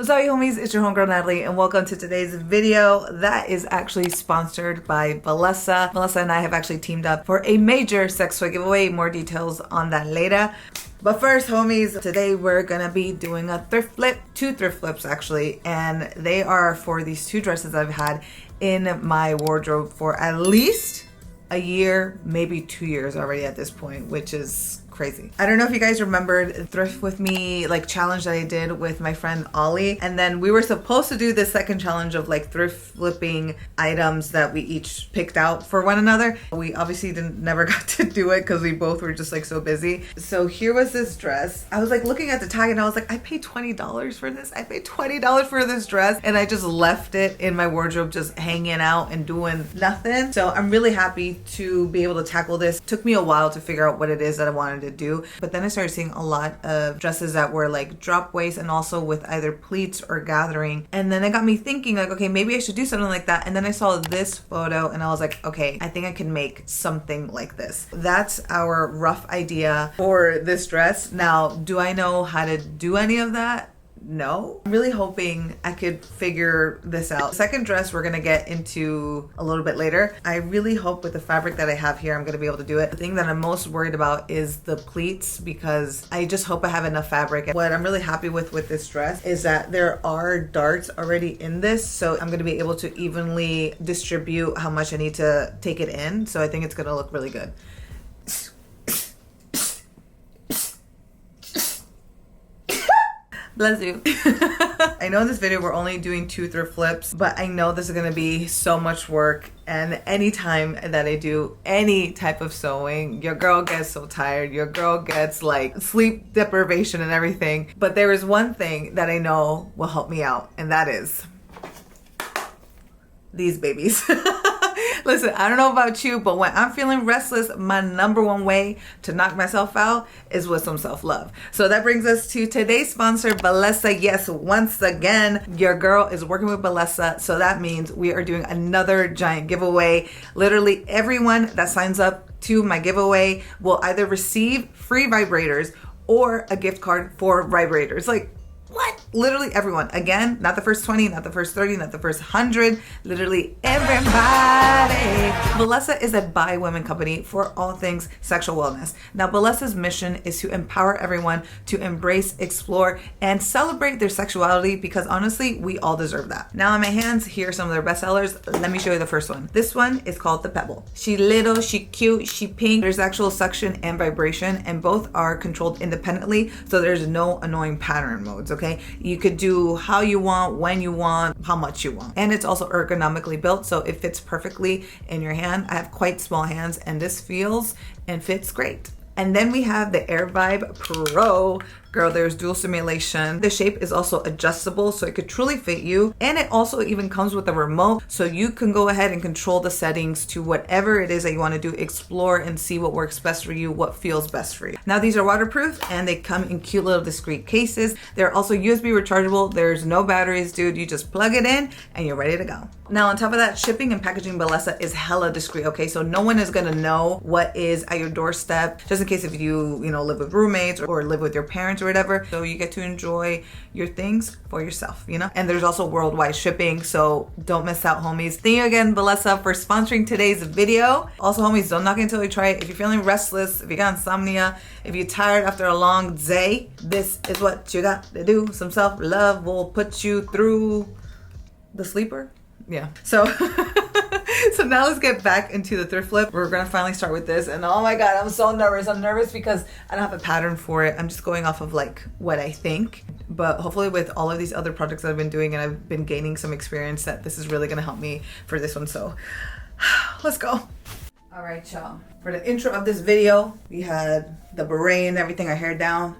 What's up, you homies? It's your homegirl Natalie, and welcome to today's video that is actually sponsored by Bellesa. Bellesa and I have actually teamed up for a major sex toy giveaway. More details on that later. But first, homies, today we're gonna be doing a thrift flip, two thrift flips actually, and they are for these two dresses I've had in my wardrobe for at least a year, maybe 2 years already at this point, which is crazy. I don't know if you guys remembered Thrift With Me challenge that I did with my friend Ollie, and then we were supposed to do this second challenge of thrift flipping items that we each picked out for one another. We obviously never got to do it because we both were just so busy. So here was this dress. I was looking at the tag and I was I paid $20 for this. I paid $20 for this dress, and I just left it in my wardrobe just hanging out and doing nothing. So I'm really happy to be able to tackle this. It took me a while to figure out what it is that I wanted to do, but then I started seeing a lot of dresses that were drop waist and also with either pleats or gathering, and then it got me thinking okay, maybe I should do something like that. And then I saw this photo and I was okay, I think I can make something like this. That's our rough idea for this dress. Now, do I know how to do any of that? No. I'm really hoping I could figure this out. The second dress we're gonna get into a little bit later. I really hope with the fabric that I have here, I'm gonna be able to do it. The thing that I'm most worried about is the pleats, because I just hope I have enough fabric. What I'm really happy with this dress is that there are darts already in this, so I'm gonna be able to evenly distribute how much I need to take it in. So I think it's gonna look really good. Bless you. I know in this video we're only doing two thrift flips, but I know this is gonna be so much work, and anytime that I do any type of sewing, your girl gets so tired, your girl gets sleep deprivation and everything. But there is one thing that I know will help me out, and that is these babies. Listen, I don't know about you, but when I'm feeling restless, my number one way to knock myself out is with some self-love. So that brings us to today's sponsor, Bellesa. Yes, once again, your girl is working with Bellesa. So that means we are doing another giant giveaway. Literally everyone that signs up to my giveaway will either receive free vibrators or a gift card for vibrators. What? Literally everyone. Again, not the first 20, not the first 30, not the first 100. Literally everybody. Bellesa is a by women company for all things sexual wellness. Now, Bellesa's mission is to empower everyone to embrace, explore, and celebrate their sexuality, because honestly, we all deserve that. Now in my hands, here are some of their best sellers. Let me show you the first one. This one is called the Pebble. She little, she cute, she pink. There's actual suction and vibration, and both are controlled independently, so there's no annoying pattern modes. Okay, you could do how you want, when you want, how much you want. And it's also ergonomically built, so it fits perfectly in your hand. I have quite small hands, and this feels and fits great. And then we have the Air Vibe Pro. Girl, there's dual simulation. The shape is also adjustable, so it could truly fit you. And it also even comes with a remote, so you can go ahead and control the settings to whatever it is that you want to do. Explore and see what works best for you, what feels best for you. Now, these are waterproof, and they come in cute little discreet cases. They're also USB rechargeable. There's no batteries, dude. You just plug it in and you're ready to go. Now, on top of that, shipping and packaging Bellesa is hella discreet, okay? So no one is gonna know what is at your doorstep, just in case if you live with roommates or live with your parents or whatever. So you get to enjoy your things for yourself, And there's also worldwide shipping, so don't miss out, homies. Thank you again, Bellesa, for sponsoring today's video. Also, homies, don't knock it until you try it. If you're feeling restless, if you got insomnia, if you're tired after a long day, this is what you got to do. Some self-love will put you through the sleeper. Yeah. So so now let's get back into the thrift flip. We're gonna finally start with this, and oh my god, I'm so nervous. I'm nervous because I don't have a pattern for it. I'm just going off of what I think, but hopefully with all of these other projects that I've been doing, and I've been gaining some experience, that this is really gonna help me for this one. So let's go. All right, y'all, for the intro of this video, we had the beret and everything, our hair down,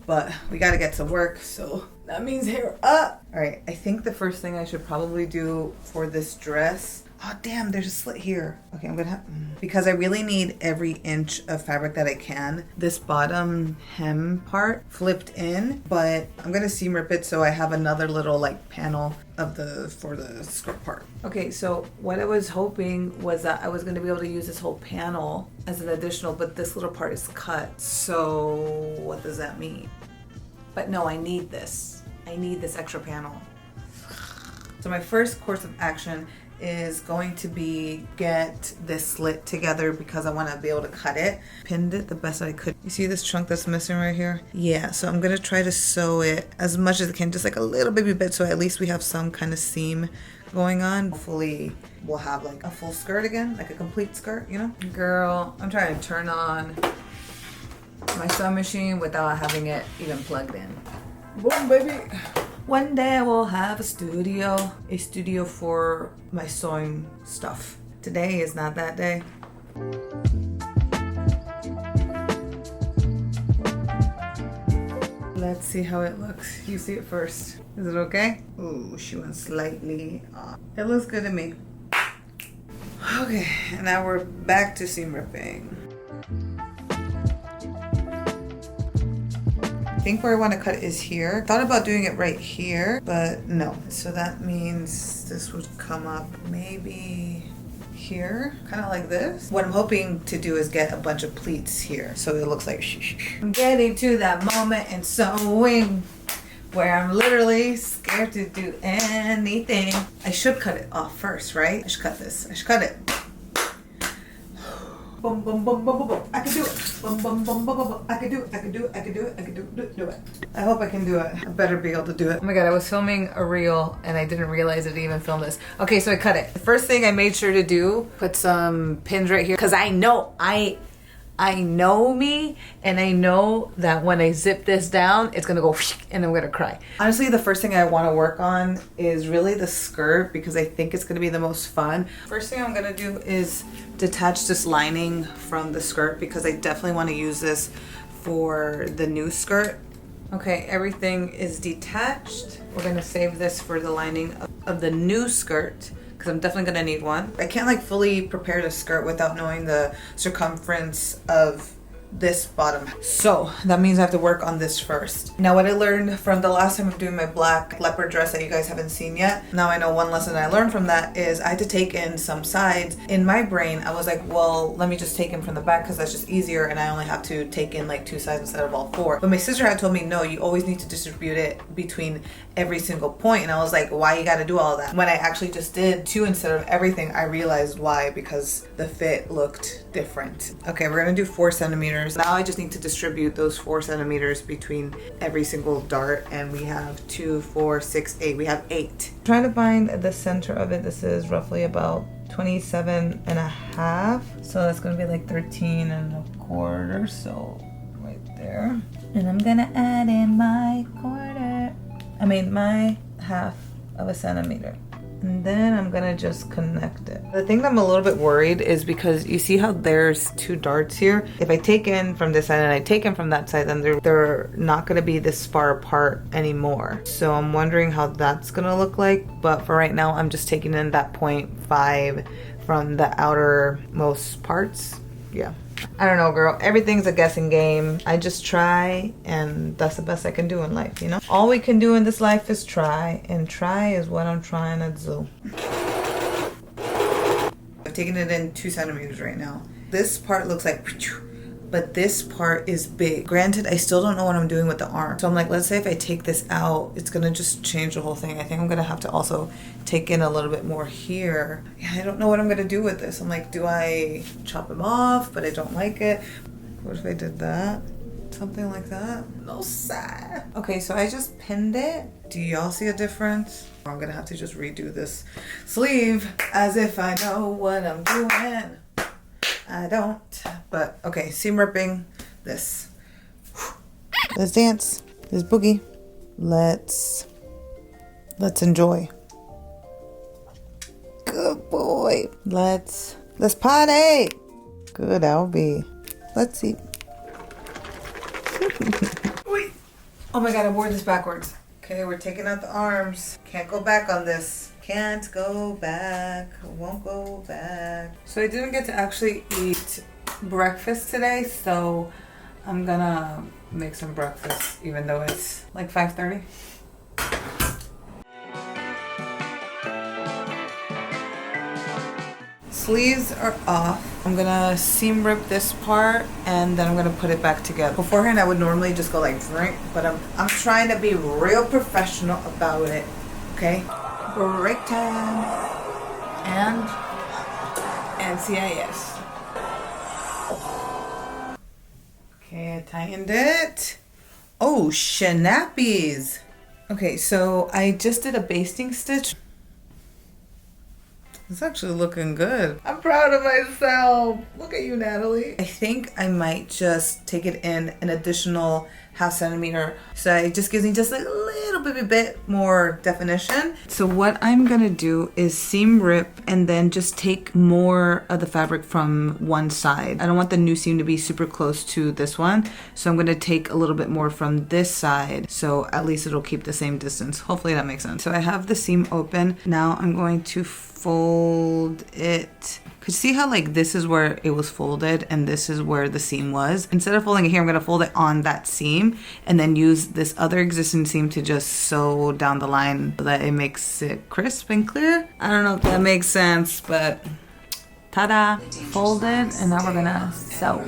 but we gotta get to work, so that means hair up. All right, I think the first thing I should probably do for this dress, oh damn, there's a slit here. Okay, I'm gonna have, because I really need every inch of fabric that I can. This bottom hem part flipped in, but I'm gonna seam rip it so I have another little panel of for the skirt part. Okay, so what I was hoping was that I was gonna be able to use this whole panel as an additional, but this little part is cut. So what does that mean? But no, I need this. I need this extra panel. So my first course of action is going to be get this slit together because I want to be able to cut it. Pinned it the best I could. You see this chunk that's missing right here? Yeah, so I'm gonna try to sew it as much as I can, just like a little baby bit, so at least we have some kind of seam going on. Hopefully we'll have like a full skirt again, like a complete skirt, you know? Girl, I'm trying to turn on my sewing machine without having it even plugged in. Boom, baby. One day I will have a studio for my sewing stuff. Today is not that day. Let's see how it looks. You see it first. Is it okay? Ooh, she went slightly off. It looks good to me. Okay, and now we're back to seam ripping. I think where I want to cut is here. Thought about doing it right here, but no. So that means this would come up maybe here, kind of like this. What I'm hoping to do is get a bunch of pleats here, so it looks like I'm getting to that moment in sewing where I'm literally scared to do anything. I should cut it off first, right? I should cut this. I should cut it. Boom, boom, boom, boom, boom, boom. I can do it. Boom, boom, boom, boom, boom, boom. I can do it. I can do it. I can do it. I can do it. I hope I can do it. I better be able to do it. Oh my god, I was filming a reel and I didn't realize it even filmed this. Okay, so I cut it. The first thing I made sure to do, put some pins right here, because I know me, and I know that when I zip this down, it's gonna go and I'm gonna cry. Honestly, the first thing I wanna work on is really the skirt because I think it's gonna be the most fun. First thing I'm gonna do is detach this lining from the skirt because I definitely wanna use this for the new skirt. Okay, everything is detached. We're gonna save this for the lining of the new skirt, because I'm definitely gonna need one. I can't like fully prepare the skirt without knowing the circumference of this bottom. So that means I have to work on this first. Now what I learned from the last time of doing my black leopard dress that you guys haven't seen yet, now I know one lesson I learned from that is I had to take in some sides. In my brain, I was like, well, let me just take in from the back because that's just easier and I only have to take in like 2 sides instead of all 4. But my sister had told me, no, you always need to distribute it between every single point. And I was like, why you gotta do all that? When I actually just did 2 instead of everything, I realized why, because the fit looked different. Okay, we're gonna do 4 centimeters. Now I just need to distribute those 4 centimeters between every single dart, and we have 2, 4, 6, 8. We have 8. Trying to find the center of it. This is roughly about 27 and a half. So that's gonna be like 13 and a quarter. So right there. And I'm gonna add in my my half of a centimeter. And then I'm gonna just connect it. The thing that I'm a little bit worried is because you see how there's 2 darts here? If I take in from this side and I take in from that side, then they're not gonna be this far apart anymore. So I'm wondering how that's gonna look like. But for right now, I'm just taking in that 0.5 from the outermost parts. Yeah. I don't know, girl. Everything's a guessing game. I just try, and that's the best I can do in life, you know? All we can do in this life is try, and try is what I'm trying to do. I've taken it in 2 centimeters right now. This part looks like, but this part is big. Granted, I still don't know what I'm doing with the arm. So I'm like, let's say if I take this out, it's gonna just change the whole thing. I think I'm gonna have to also take in a little bit more here. Yeah, I don't know what I'm gonna do with this. I'm like, do I chop him off? But I don't like it. What if I did that? Something like that? No, sir. Okay, so I just pinned it. Do y'all see a difference? I'm gonna have to just redo this sleeve as if I know what I'm doing. I don't, but okay, seam ripping this. Let's dance. This boogie. Let's enjoy. Good boy. Let's party. Good, Albie. Let's see. Wait. Oh my god, I wore this backwards. Okay, we're taking out the arms. Can't go back on this. Can't go back, won't go back. So I didn't get to actually eat breakfast today, so I'm gonna make some breakfast even though it's like 5:30. Sleeves are off. I'm gonna seam rip this part and then I'm gonna put it back together. Beforehand, I would normally just go like drink, but I'm trying to be real professional about it. Okay, break time and NCIS. Okay, I tightened it. Oh, shenappies. Okay, so I just did a basting stitch. It's actually looking good. I'm proud of myself. Look at you, Natalie. I think I might just take it in an additional ½ centimeter. So it just gives me just a little bit more definition. So what I'm gonna do is seam rip and then just take more of the fabric from one side. I don't want the new seam to be super close to this one. So I'm gonna take a little bit more from this side. So at least it'll keep the same distance. Hopefully that makes sense. So I have the seam open. Now I'm going to fold it. Could you see how like this is where it was folded and this is where the seam was? Instead of folding it here, I'm gonna fold it on that seam and then use this other existing seam to just sew down the line so that it makes it crisp and clear. I don't know if that makes sense, but ta-da, folded, and now we're gonna sew.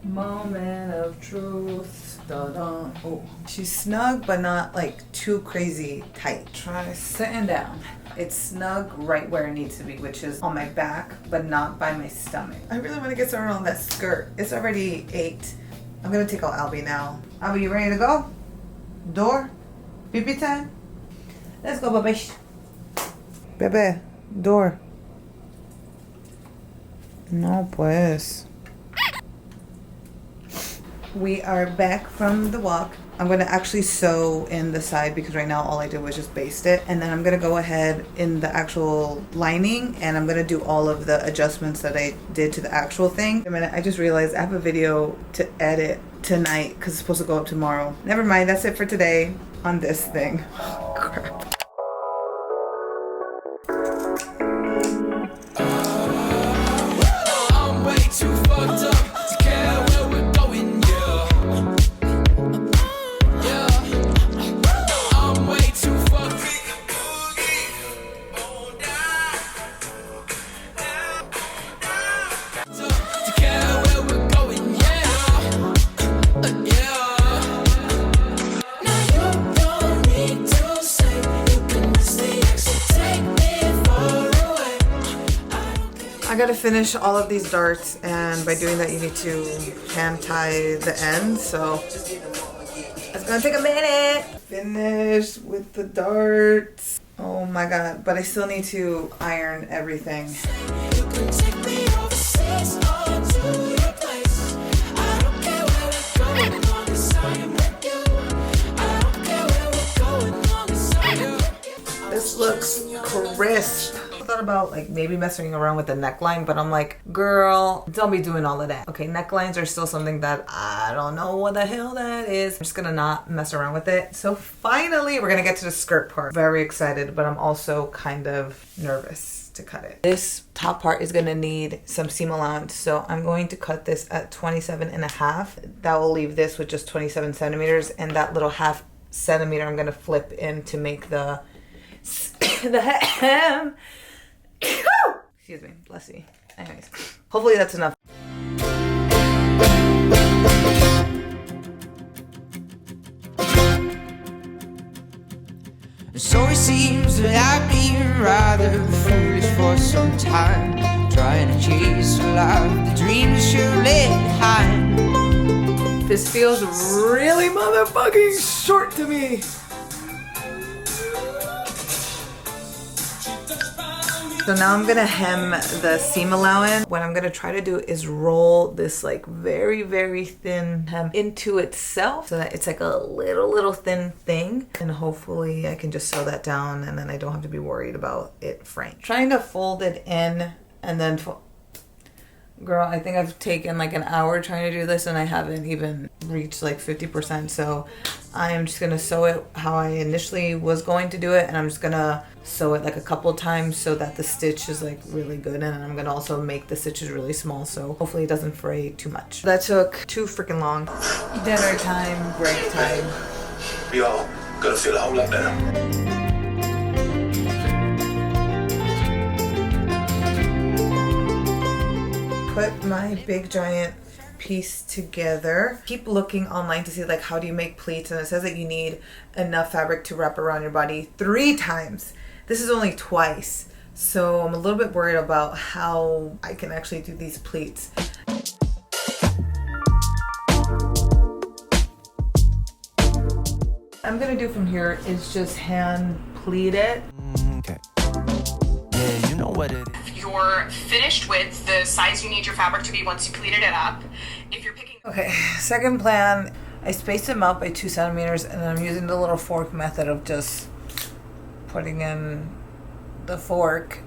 Moment of truth. Da-da. Oh, she's snug, but not like too crazy tight. Try sitting down. It's snug right where it needs to be, which is on my back, but not by my stomach. I really want to get started on that skirt. It's already 8. I'm gonna take out Albie now. Albie, you ready to go? Door? Pee-pee time? Let's go, baby. Bebe, door. No, pues. We are back from the walk. I'm gonna actually sew in the side because right now all I did was just baste it. And then I'm gonna go ahead in the actual lining and I'm gonna do all of the adjustments that I did to the actual thing. A minute, I just realized I have a video to edit tonight because it's supposed to go up tomorrow. Never mind, that's it for today on this thing. Crap. I'm way too fucked up. I gotta finish all of these darts, and by doing that you need to hand tie the end, so it's gonna take a minute. Finish with the darts. Oh my god, but I still need to iron everything. This looks crisp. I thought about like maybe messing around with the neckline, but I'm like, girl, don't be doing all of that. Okay, necklines are still something that I don't know what the hell that is. I'm just gonna not mess around with it. So finally, we're gonna get to the skirt part. Very excited, but I'm also kind of nervous to cut it. This top part is gonna need some seam allowance, so I'm going to cut this at 27.5. That will leave this with just 27 centimeters, and that little ½ centimeter I'm gonna flip in to make the hem. Excuse me, bless you. Anyways, hopefully that's enough. So it seems that I've been rather foolish for some time, trying to chase a life the dreams you left behind. This feels really motherfucking short to me. So now I'm gonna hem the seam allowance. What I'm gonna try to do is roll this like very, very thin hem into itself so that it's like a little thin thing. And hopefully I can just sew that down and then I don't have to be worried about it fraying. Trying to fold it in and then girl, I think I've taken like an hour trying to do this and I haven't even reached like 50%. So I am just gonna sew it how I initially was going to do it, and I'm just gonna sew it like a couple times so that the stitch is like really good, and I'm gonna also make the stitches really small so hopefully it doesn't fray too much. That took too freaking long. Dinner time, break time. Y'all, Gonna feel a whole lot better. Put my big giant piece together. Keep looking online to see like how do you make pleats, and it says that you need enough fabric to wrap around your body 3 times. This is only twice, so I'm a little bit worried about how I can actually do these pleats. I'm gonna do from here is just hand pleat it. Okay. Yeah, you know what it is. Your finished width, the size you need your fabric to be once you pleated it up. If you're picking... Okay, second plan, I spaced them out by 2 centimeters, and I'm using the little fork method of just putting in the fork,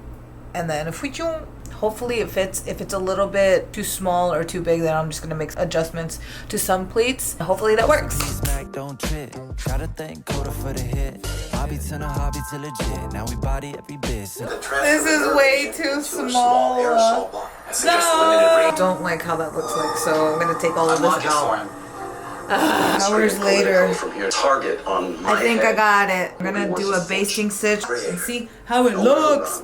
and then if we do, hopefully it fits. If it's a little bit too small or too big, then I'm just gonna make adjustments to some pleats. Hopefully that works. Don't trip. Try to thank Coda for the hit. Hobby to no hobby to legit. Now we body every bit. This is way too small. No! Don't like how that looks like, so I'm gonna take all of this out. Hours later, Target on my I think I head. got it. I'm gonna do a basting stitch and see how it looks.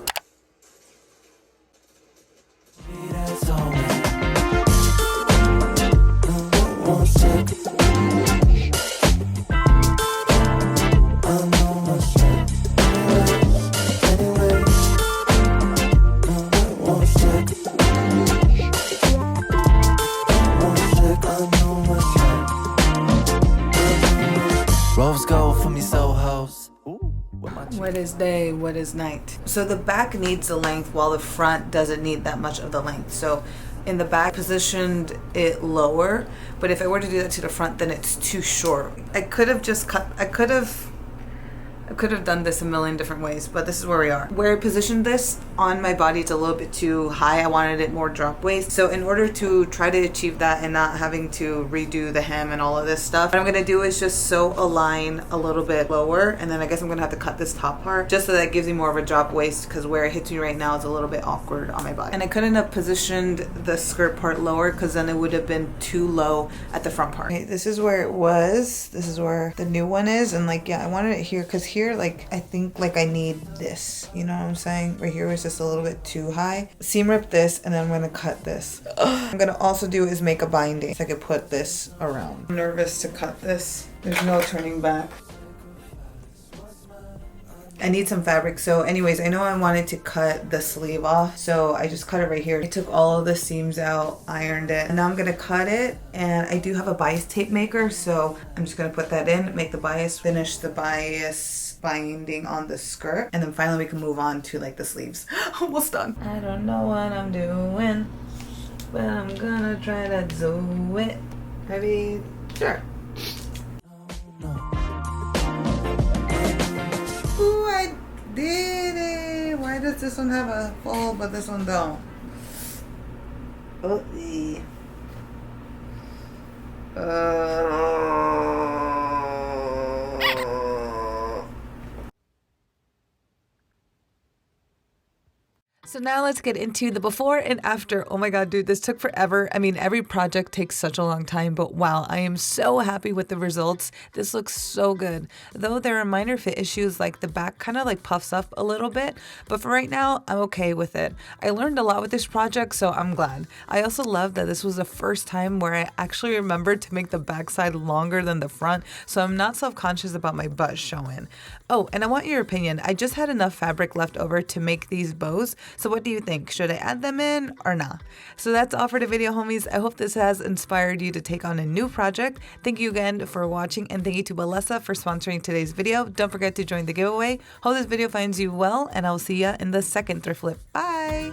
Rose gold for me, so hoes. What is day, what is night? So the back needs the length while the front doesn't need that much of the length. So in the back, positioned it lower, but if I were to do that to the front, then it's too short. I could have just cut, I could have done this a million different ways, but this is where we are. Where I positioned this on my body, it's a little bit too high. I wanted it more drop waist. So in order to try to achieve that and not having to redo the hem and all of this stuff, what I'm gonna do is just sew a line a little bit lower, and then I guess I'm gonna have to cut this top part just so that gives me more of a drop waist, because where it hits me right now is a little bit awkward on my body. And I couldn't have positioned the skirt part lower because then it would have been too low at the front part. Okay, this is where it was. This is where the new one is, and like, yeah, I wanted it here because here, like, I think like I need this, you know what I'm saying? Right here was just a little bit too high. Seam rip this, and then I'm gonna cut this. I'm gonna also do is make a binding so I could put this around. I'm nervous to cut this. There's no turning back. I need some fabric. So anyways, I know I wanted to cut the sleeve off, so I just cut it right here. I took all of the seams out, ironed it, and now I'm gonna cut it. And I do have a bias tape maker, so I'm just gonna put that in, make the bias, finish the bias binding on the skirt, and then finally we can move on to like the sleeves. Almost done. I don't know what I'm doing, but I'm gonna try to do it. Ready? Sure. Ooh, I did it! Why does this one have a fold but this one don't? So now let's get into the before and after. Oh my god, dude, this took forever. I mean, every project takes such a long time, but wow, I am so happy with the results. This looks so good. Though there are minor fit issues, like the back kind of like puffs up a little bit, but for right now, I'm okay with it. I learned a lot with this project, so I'm glad. I also love that this was the first time where I actually remembered to make the backside longer than the front, so I'm not self-conscious about my butt showing. Oh, and I want your opinion. I just had enough fabric left over to make these bows. So what do you think? Should I add them in or not? So that's all for the video, homies. I hope this has inspired you to take on a new project. Thank you again for watching, and thank you to Balesa for sponsoring today's video. Don't forget to join the giveaway. Hope this video finds you well, and I'll see ya in the second thrift flip. Bye!